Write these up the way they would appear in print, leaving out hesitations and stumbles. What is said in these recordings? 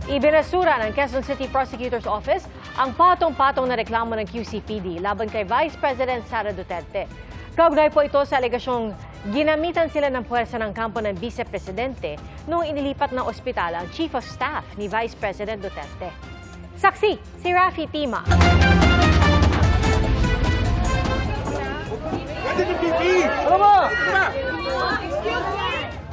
Ibinasura ng Quezon City Prosecutor's Office ang patong-patong na reklamo ng QCPD laban kay Vice President Sara Duterte. Kaugnay po ito sa alegasyong ginamitan sila ng puwersa ng kampo ng Vice Presidente noong inilipat ng ospital ang Chief of Staff ni Vice President Duterte. Saksi, si Rafi Tima.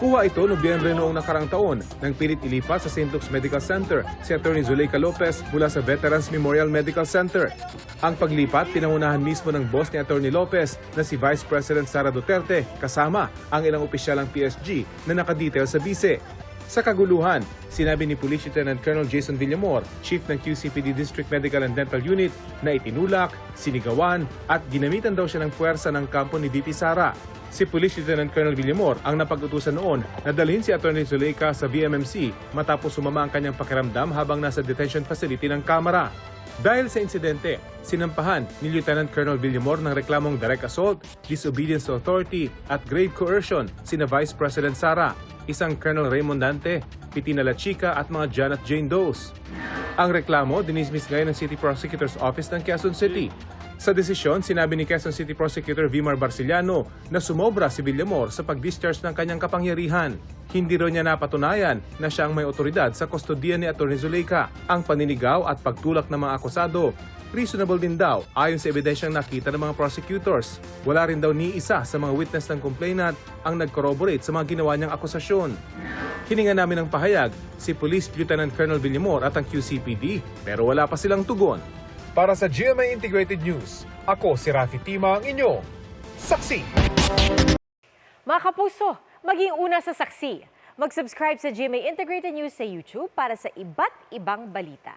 Kuha ito Nobyembre noong nakarang taon nang pilit ilipat sa St. Luke's Medical Center si Atty. Zuleika Lopez mula sa Veterans Memorial Medical Center. Ang paglipat pinangunahan mismo ng boss ni Atty. Lopez na si Vice President Sara Duterte kasama ang ilang opisyal ng PSG na nakadetail sa bise. Sa kaguluhan, sinabi ni Police Lieutenant Colonel Jason Villamor, Chief ng QCPD District Medical and Dental Unit, na itinulak, sinigawan at ginamitan daw siya ng puwersa ng kampo ni VP Sara. Si Police Lieutenant Colonel Villamor ang napag-utusan noon na dalhin si Atty. Zuleika sa VMMC matapos sumama ang kanyang pakiramdam habang nasa detention facility ng Kamara. Dahil sa insidente, sinampahan ni Lieutenant Colonel Villamor ng reklamong direct assault, disobedience to authority at grave coercion sina Vice President Sara, isang Colonel Raymond Dante, Pitina La Chica at mga John at Jane Does. Ang reklamo dinismiss ngayon ng City Prosecutor's Office ng Quezon City. Sa desisyon, sinabi ni Quezon City Prosecutor Vimar Barciliano na sumobra si Villamor sa pag-discharge ng kanyang kapangyarihan. Hindi raw niya napatunayan na siya ang may otoridad sa kustodiya ni Atty. Zuleika. Ang paninigaw at pagtulak ng mga akusado, reasonable din daw ayon sa ebidensyang nakita ng mga prosecutors. Wala rin daw ni isa sa mga witness ng complainant ang nag-corroborate sa mga ginawa niyang akusasyon. Hininga namin ng pahayag si Police Lieutenant Colonel Villamor at ang QCPD pero wala pa silang tugon. Para sa GMA Integrated News, ako si Rafi Tima, ang inyong saksi. Mga kapuso, maging una sa saksi. Mag-subscribe sa GMA Integrated News sa YouTube para sa iba't ibang balita.